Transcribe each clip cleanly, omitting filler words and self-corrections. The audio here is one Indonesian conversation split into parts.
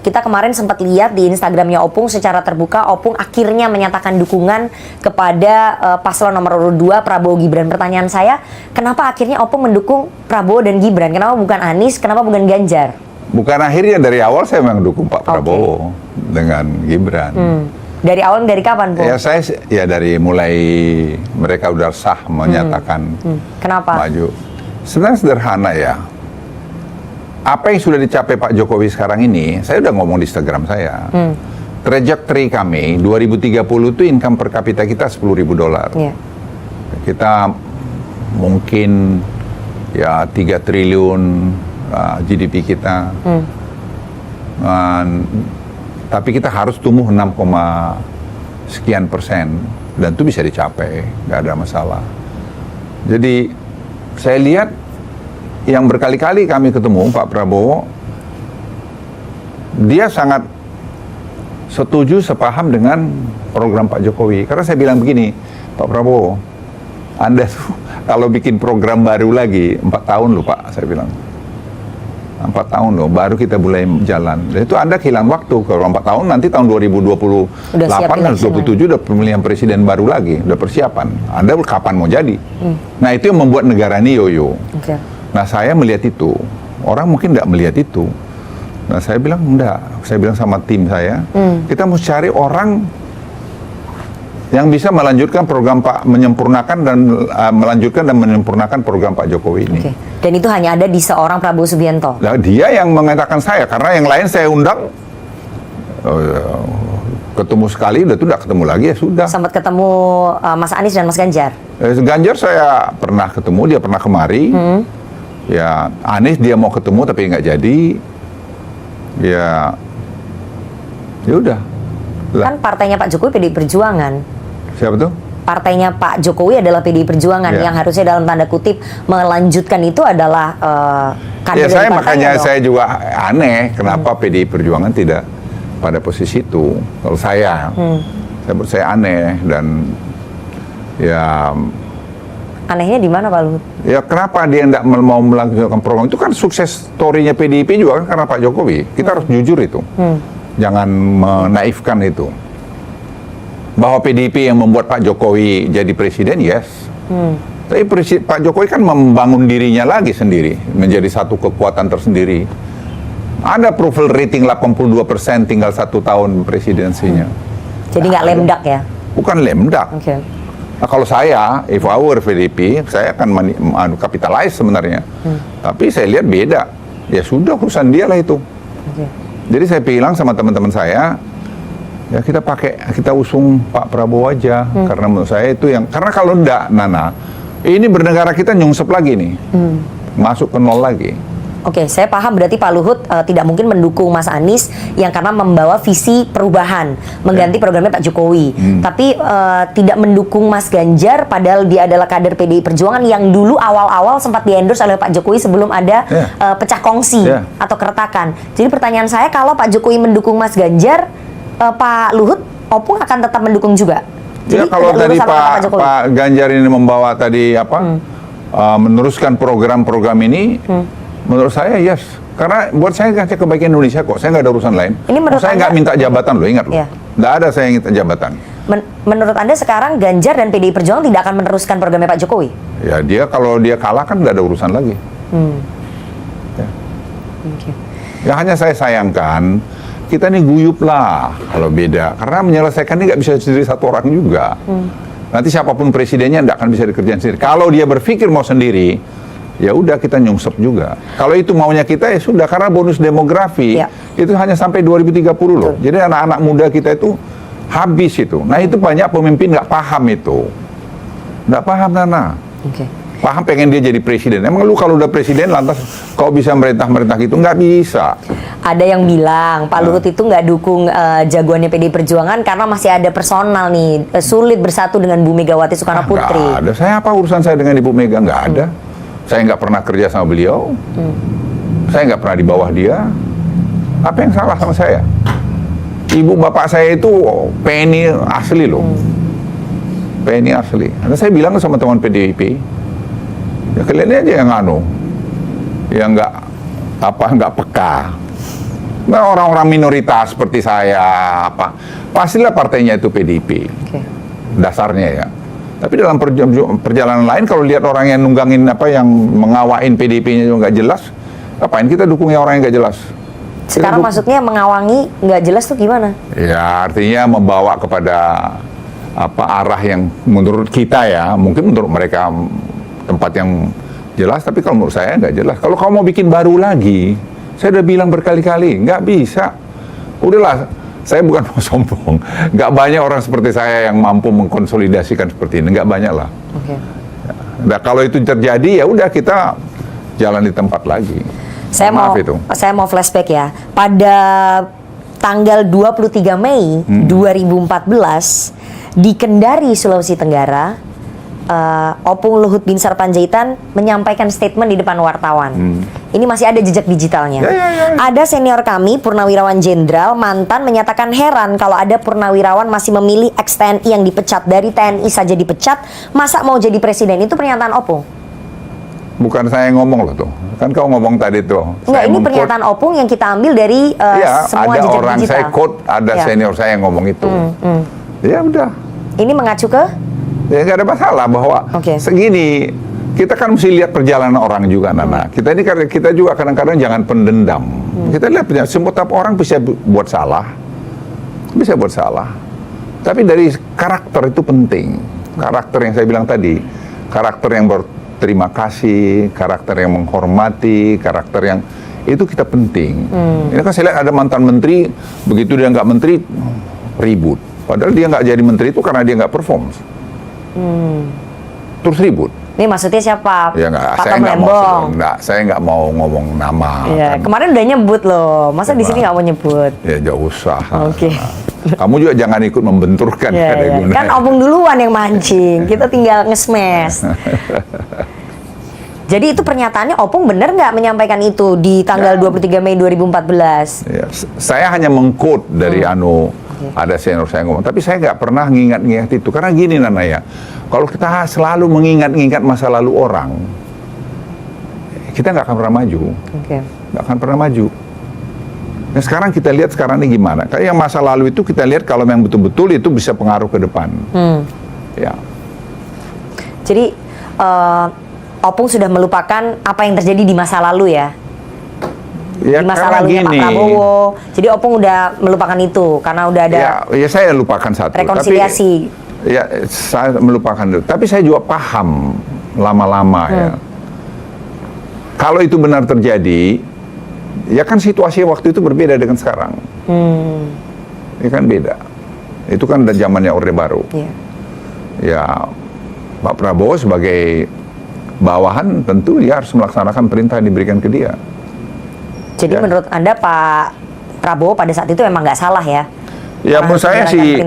Kita kemarin sempat lihat di Instagramnya Opung secara terbuka, Opung akhirnya menyatakan dukungan kepada paslon nomor urut 2 Prabowo Gibran. Pertanyaan saya, kenapa akhirnya Opung mendukung Prabowo dan Gibran? Kenapa bukan Anies? Kenapa bukan Ganjar? Bukan akhirnya, dari awal saya memang dukung Pak Prabowo dengan Gibran. Dari awal, dari kapan, Bu? Ya saya dari mulai mereka udah sah menyatakan Kenapa? maju. Sebenarnya sederhana ya. Apa yang sudah dicapai Pak Jokowi sekarang ini, saya udah ngomong di Instagram saya. Trajectory kami 2030 itu income per kapita kita $10.000. Yeah. Kita mungkin ya 3 triliun GDP kita. Tapi kita harus tumbuh 6, sekian persen, dan itu bisa dicapai, nggak ada masalah. Jadi saya lihat yang berkali-kali kami ketemu Pak Prabowo, dia sangat setuju, sepaham dengan program Pak Jokowi. Karena saya bilang begini, Pak Prabowo, Anda tuh kalau bikin program baru lagi 4 tahun loh Pak, saya bilang. 4 tahun loh, baru kita mulai jalan. Dan itu Anda kehilangan waktu. Kalau 4 tahun, nanti tahun 2028 dan 2027 udah pemilihan presiden baru lagi, udah persiapan. Anda kapan mau jadi? Nah itu yang membuat negara ini yoyo. Okay. Nah saya melihat itu, orang mungkin nggak melihat itu. Nah saya bilang enggak, saya bilang sama tim saya, kita mesti cari orang yang bisa melanjutkan program Pak, menyempurnakan dan menyempurnakan program Pak Jokowi ini. Okay. Dan itu hanya ada di seorang Prabowo Subianto. Nah, dia yang mengatakan saya, karena yang lain saya undang, ketemu sekali, udah tuh nggak ketemu lagi, ya sudah. Sempat ketemu Mas Anies dan Mas Ganjar. Ganjar saya pernah ketemu, dia pernah kemari. Ya Anies dia mau ketemu tapi nggak jadi. Ya udah. Kan partainya Pak Jokowi PDI Perjuangan. Siapa tuh? Partainya Pak Jokowi adalah PDI Perjuangan, yang harusnya dalam tanda kutip melanjutkan itu adalah kader saya dari partainya. Makanya saya juga aneh kenapa PDI Perjuangan tidak pada posisi itu. Kalau saya aneh, dan ya anehnya di mana Pak Luhut? Ya kenapa dia tidak mau melanjutkan program itu? Kan sukses story-nya PDIP juga kan karena Pak Jokowi. Kita harus jujur itu. Jangan menaifkan itu. Bahwa PDIP yang membuat Pak Jokowi jadi presiden, yes. Tapi Pak Jokowi kan membangun dirinya lagi sendiri, menjadi satu kekuatan tersendiri. Ada approval rating 82%, tinggal 1 tahun presidensinya. Jadi nggak lemdak ya? Bukan lemdak. Okay. Nah, kalau saya, if I were PDIP, saya akan capitalize sebenarnya. Tapi saya lihat beda. Ya sudah, urusan dia lah itu. Okay. Jadi saya bilang sama teman-teman saya, ya kita usung Pak Prabowo aja. Karena menurut saya itu yang, karena kalau enggak, Nana, ini bernegara kita nyungsep lagi nih. Masuk ke nol lagi. Oke, saya paham berarti Pak Luhut tidak mungkin mendukung Mas Anies yang karena membawa visi perubahan, mengganti programnya Pak Jokowi. Tapi tidak mendukung Mas Ganjar padahal dia adalah kader PDI Perjuangan yang dulu awal-awal sempat di-endorse oleh Pak Jokowi sebelum ada pecah kongsi atau keretakan. Jadi pertanyaan saya, kalau Pak Jokowi mendukung Mas Ganjar, Pak Luhut, Opung akan tetap mendukung juga? Jadi, ya kalau tadi Pak Ganjar ini membawa tadi meneruskan program-program ini, menurut saya yes, karena buat saya ngajak kebaikan Indonesia kok, saya nggak ada urusan lain. Saya nggak minta jabatan loh, ingat loh, nggak ada saya yang minta jabatan. Menurut Anda sekarang Ganjar dan PDI Perjuangan tidak akan meneruskan programnya Pak Jokowi? Ya dia kalau dia kalah kan nggak ada urusan lagi. Ya hanya saya sayangkan kita nih guyup lah kalau beda, karena menyelesaikan ini nggak bisa sendiri satu orang juga. Nanti siapapun presidennya nggak akan bisa dikerjain sendiri. Kalau dia berpikir mau sendiri, ya udah kita nyungsep juga. Kalau itu maunya kita, ya sudah, karena bonus demografi itu hanya sampai 2030 loh. Jadi anak-anak muda kita itu habis itu. Nah itu banyak pemimpin nggak paham itu. Nggak paham, Nana. Paham pengen dia jadi presiden. Emang lu kalau udah presiden lantas kau bisa merintah gitu? Nggak bisa. Ada yang bilang Pak Luhut itu nggak dukung jagoannya PDI Perjuangan karena masih ada personal nih, sulit bersatu dengan Bu Megawati Soekarno Putri. Nggak ada. Saya apa urusan saya dengan Ibu Mega? Nggak ada. Saya nggak pernah kerja sama beliau. Saya nggak pernah di bawah dia. Apa yang salah sama saya? Ibu bapak saya itu PNI asli loh. PNI asli. Karena saya bilang sama teman PDIP, ya kalian aja yang yang nggak peka. Nah, orang-orang minoritas seperti saya, pastilah partainya itu PDIP. Oke. Dasarnya ya. Tapi dalam perjalanan lain, kalau lihat orang yang nunggangin yang mengawain PDIP-nya juga nggak jelas, ngapain kita dukungnya orang yang nggak jelas? Sekarang maksudnya mengawangi nggak jelas tuh gimana? Ya, artinya membawa kepada arah yang menurut kita ya, mungkin menurut mereka tempat yang jelas, tapi kalau menurut saya nggak jelas. Kalau kamu mau bikin baru lagi, saya udah bilang berkali-kali, nggak bisa. Udahlah, saya bukan mau sombong. Nggak banyak orang seperti saya yang mampu mengkonsolidasikan seperti ini, nggak banyak lah. Oke. Nah, kalau itu terjadi, ya udah kita jalan di tempat lagi. Saya mau flashback ya. Pada tanggal 23 Mei 2014 di Kendari, Sulawesi Tenggara, Opung Luhut Binsar Panjaitan menyampaikan statement di depan wartawan. Ini masih ada jejak digitalnya. Ya. Ada senior kami, Purnawirawan Jenderal mantan, menyatakan heran kalau ada Purnawirawan masih memilih ex-TNI yang dipecat. Dari TNI saja dipecat, masa mau jadi presiden? Itu pernyataan Opung. Bukan saya yang ngomong loh tuh. Kan kau ngomong tadi tuh. Enggak, ini pernyataan Opung yang kita ambil dari semua ada jejak orang digital. saya quote, ada senior saya yang ngomong itu. Ya udah. Ini mengacu ke? Ya nggak ada masalah bahwa segini, kita kan mesti lihat perjalanan orang juga, Nana. Kita juga kadang-kadang jangan pendendam. Kita lihat semua orang bisa buat salah, Tapi dari karakter itu penting. Karakter yang saya bilang tadi, karakter yang berterima kasih, karakter yang menghormati, karakter yang itu kita penting. Ini kan saya lihat ada mantan menteri, begitu dia nggak menteri, ribut. Padahal dia nggak jadi menteri itu karena dia nggak perform. Terus ribut. Ini maksudnya siapa? Ya nggak, saya nggak mau ngomong nama. Ya, kan. kemarin udah nyebut loh. Masa di sini nggak mau nyebut? Ya jauh usah. Oke. Kamu juga jangan ikut membenturkan. Kan Opung duluan yang mancing. Kita tinggal nge-smash. Jadi itu pernyataannya Opung bener nggak menyampaikan itu di tanggal 23 Mei 2014? Ya, saya hanya meng-quote dari ada senior saya ngomong, tapi saya nggak pernah ngingat-ngingat itu. Karena gini Nana ya, kalau kita selalu mengingat-ingat masa lalu orang, kita nggak akan pernah maju. Nggak akan pernah maju. Nah sekarang kita lihat sekarang ini gimana. Kayak yang masa lalu itu kita lihat kalau yang betul-betul itu bisa pengaruh ke depan. Ya. Jadi Opung sudah melupakan apa yang terjadi di masa lalu ya? Ya, di masa lalunya Pak Prabowo. Jadi Opung udah melupakan itu karena udah ada. Ya saya lupakan satu. Rekonsiliasi. Tapi, ya saya melupakan itu. Tapi saya juga paham lama-lama ya. Kalau itu benar terjadi, ya kan situasi waktu itu berbeda dengan sekarang. Ya kan beda. Itu kan dari zamannya Orde Baru. Ya Pak Prabowo sebagai bawahan tentu dia harus melaksanakan perintah yang diberikan ke dia. Jadi menurut Anda Pak Prabowo pada saat itu emang nggak salah ya? Ya menurut saya sih,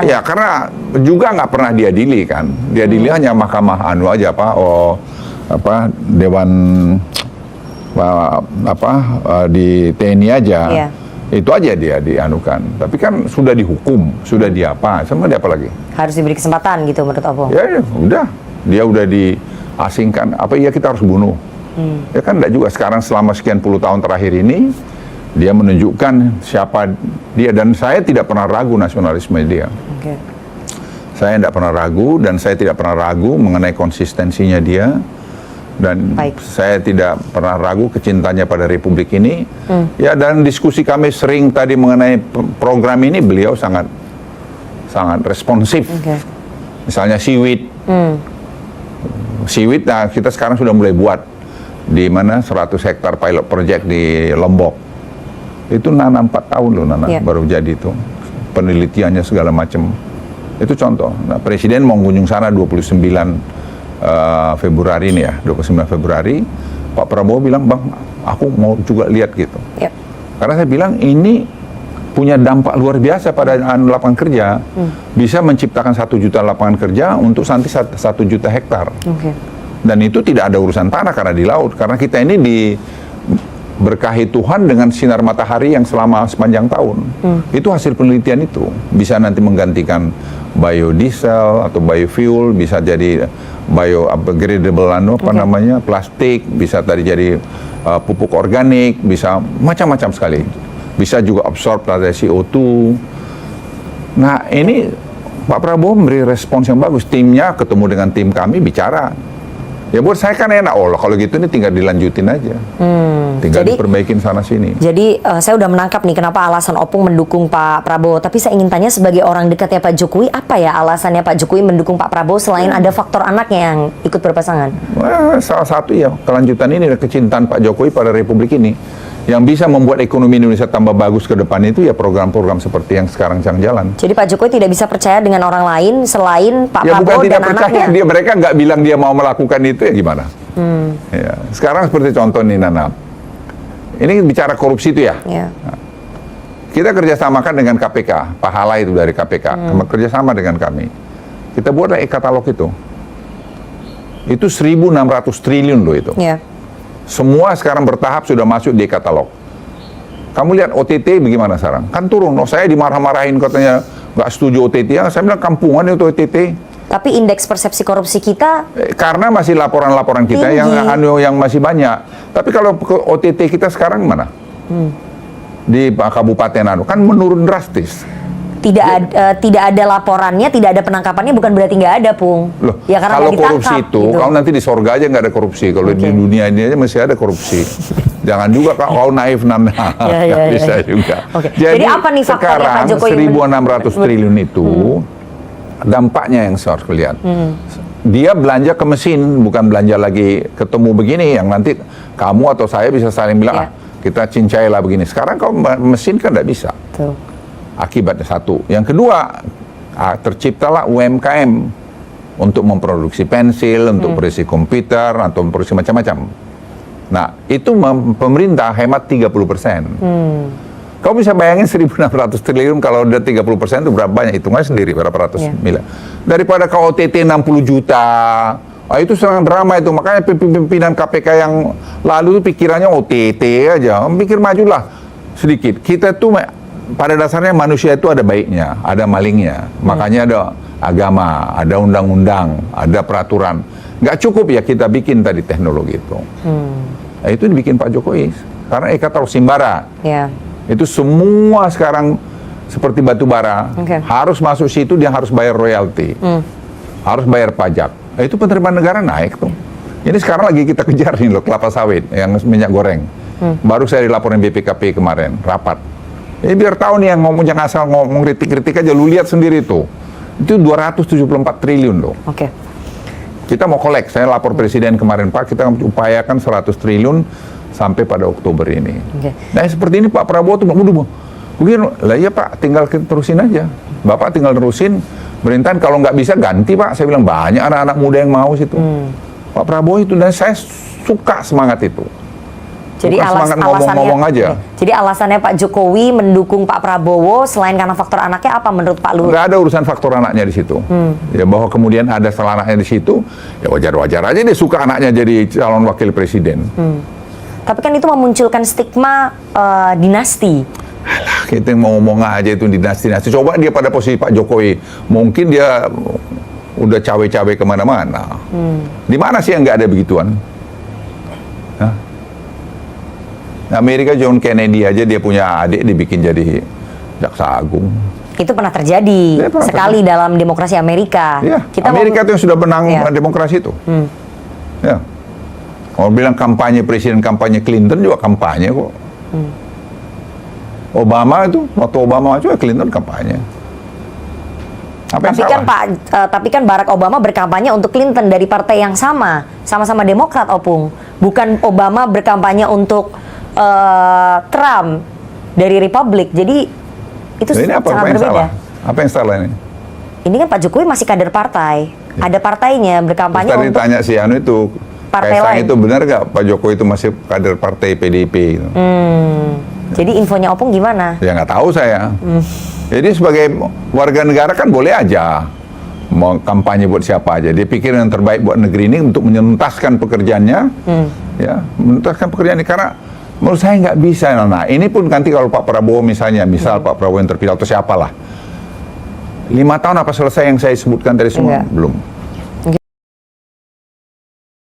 ya karena juga nggak pernah diadili kan. Diadili hanya mahkamah aja Dewan di TNI aja. Itu aja dia dianukan. Tapi kan sudah dihukum, sudah sama dia apa lagi? Harus diberi kesempatan gitu menurut Opung. Ya udah, dia udah diasingkan. Iya kita harus bunuh? Ya kan enggak juga. Sekarang selama sekian puluh tahun terakhir ini dia menunjukkan siapa dia, dan saya tidak pernah ragu nasionalisme dia. Saya tidak pernah ragu, dan saya tidak pernah ragu mengenai konsistensinya dia, dan saya tidak pernah ragu kecintanya pada Republik ini. Ya, dan diskusi kami sering tadi mengenai program ini, beliau sangat responsif. Misalnya Siwit. Siwit, nah kita sekarang sudah mulai buat di mana 100 hektar pilot project di Lombok. Itu nanam 4 tahun loh Nana, baru jadi itu. Penelitiannya segala macam. Itu contoh. Nah, Presiden mau kunjung sana 29 Februari ini ya, 29 Februari. Pak Prabowo bilang, "Bang, aku mau juga lihat gitu." Karena saya bilang ini punya dampak luar biasa pada lapangan kerja. Bisa menciptakan 1 juta lapangan kerja untuk nanti 1 juta hektar. Dan itu tidak ada urusan tanah karena di laut. Karena kita ini diberkahi Tuhan dengan sinar matahari yang sepanjang tahun. Itu hasil penelitian itu. Bisa nanti menggantikan biodiesel atau biofuel, bisa jadi biodegradable plastik, bisa tadi jadi pupuk organik, bisa macam-macam sekali. bisa juga absorb dari CO2. Nah ini Pak Prabowo memberi respons yang bagus, timnya ketemu dengan tim kami bicara. Ya buat saya kan enak, kalau gitu ini tinggal dilanjutin aja, tinggal diperbaikin sana sini. Jadi saya udah menangkap nih kenapa alasan Opung mendukung Pak Prabowo. Tapi saya ingin tanya sebagai orang dekatnya Pak Jokowi, apa ya alasannya Pak Jokowi mendukung Pak Prabowo selain ada faktor anaknya yang ikut berpasangan? Nah, salah satu ya kelanjutan ini kecintaan Pak Jokowi pada Republik ini. Yang bisa membuat ekonomi Indonesia tambah bagus ke depan itu ya program-program seperti yang sekarang sedang jalan. Jadi Pak Jokowi tidak bisa percaya dengan orang lain selain Pak ya, Prabowo bukan dan tidak percaya, anaknya. mereka nggak bilang dia mau melakukan itu ya gimana? Ya. Sekarang seperti contoh nih Nana, ini bicara korupsi itu ya. Nah, kita kerjasamakan dengan KPK, Pak Hala itu dari KPK, kerjasama dengan kami. Kita buatlah e-katalog itu 1.600 triliun loh itu. Ya. Semua sekarang bertahap sudah masuk di katalog. Kamu lihat OTT bagaimana sekarang? Kan turun. Saya dimarah-marahin katanya nggak setuju OTT. Ya, saya bilang kampungan itu OTT. Tapi indeks persepsi korupsi kita karena masih laporan-laporan kita yang masih banyak. Tapi kalau ke OTT kita sekarang mana? Di Kabupaten kan menurun drastis. Tidak ada laporannya, tidak ada penangkapannya, bukan berarti nggak ada, Pung. Loh, ya karena kalau ditangkap, korupsi itu, gitu. kalau nanti di sorga aja nggak ada korupsi. Kalau di dunia ini aja masih ada korupsi. Jangan juga kalau naif nggak bisa juga. Jadi apa nih faktornya Pak Jokowi? 1.600 triliun itu dampaknya yang saya harus lihat. Dia belanja ke mesin, bukan belanja lagi ketemu begini yang nanti kamu atau saya bisa saling bilang kita cincai lah begini. Sekarang kalau mesin kan nggak bisa. Tuh. Akibatnya satu. Yang kedua, terciptalah UMKM untuk memproduksi pensil, untuk produksi komputer, atau memproduksi macam-macam. Nah, itu pemerintah hemat 30%. Kau bisa bayangin 1.600 triliun kalau udah 30% itu berapa banyak? Hitungnya sendiri, berapa ratus miliar. Daripada kau OTT 60 juta, itu sangat drama itu. Makanya pimpinan KPK yang lalu itu pikirannya OTT aja. Pikir majulah sedikit. Kita tuh pada dasarnya manusia itu ada baiknya, ada malingnya. Makanya ada agama, ada undang-undang, ada peraturan. Nggak cukup ya kita bikin tadi teknologi itu. Nah, itu dibikin Pak Jokowi. Karena e-katalog Simbara. Itu semua sekarang seperti batu bara. Harus masuk situ, dia harus bayar royalti. Harus bayar pajak. Nah, itu penerimaan negara naik tuh. Ini sekarang lagi kita kejar nih loh, kelapa sawit, yang minyak goreng. Baru saya dilaporin BPKP kemarin, rapat. Ini biar tahu nih yang ngomong, jangan asal ngomong kritik-kritik aja, lu lihat sendiri tuh. Itu 274 triliun loh. Kita mau kolek, saya lapor Presiden kemarin, Pak, kita upayakan 100 triliun sampai pada Oktober ini. Nah seperti ini Pak Prabowo tuh, begini, lah iya Pak, tinggal terusin aja. Bapak tinggal terusin, pemerintahan kalau nggak bisa ganti Pak. Saya bilang banyak anak-anak muda yang mau situ. Pak Prabowo itu, dan saya suka semangat itu. Jadi ngomong-ngomong aja. Jadi alasannya Pak Jokowi mendukung Pak Prabowo selain karena faktor anaknya apa menurut Pak Luhut? Nggak ada urusan faktor anaknya di situ. Ya bahwa kemudian ada salah anaknya di situ, ya wajar-wajar aja dia suka anaknya jadi calon wakil presiden. Tapi kan itu memunculkan stigma dinasti. Alah, kita mau ngomong aja itu dinasti-dinasti. Coba dia pada posisi Pak Jokowi, mungkin dia udah cawe-cawe kemana-mana. Di mana sih yang nggak ada begituan? Amerika John Kennedy aja dia punya adik dibikin jadi jaksa agung. Itu pernah terjadi sekali dalam demokrasi Amerika. Ya, Amerika itu yang sudah menang demokrasi itu. Ya. Kalau bilang kampanye presiden, kampanye Clinton juga kampanye kok. Obama itu, waktu Obama juga Clinton kampanye. Tapi kan Barack Obama berkampanye untuk Clinton dari partai yang sama-sama Demokrat, Opung. Bukan Obama berkampanye untuk Trump dari Republik. Jadi itu sangat berbeda. Apa yang salah ini? Ini kan Pak Jokowi masih kader partai. Ada partainya berkampanye untuk ditanya si Anu itu, partai lain. Itu benar nggak Pak Jokowi itu masih kader partai PDIP? Gitu. Jadi infonya Opung gimana? Ya nggak tahu saya. Jadi sebagai warga negara kan boleh aja mau kampanye buat siapa aja. Dia pikir yang terbaik buat negeri ini untuk menyentaskan pekerjaannya, ya menyentaskan pekerjaan ini karena menurut saya nggak bisa. Nah, ini pun nanti kalau Pak Prabowo misalnya, Pak Prabowo yang terpilih atau siapalah, 5 tahun apa selesai yang saya sebutkan tadi semua? Belum.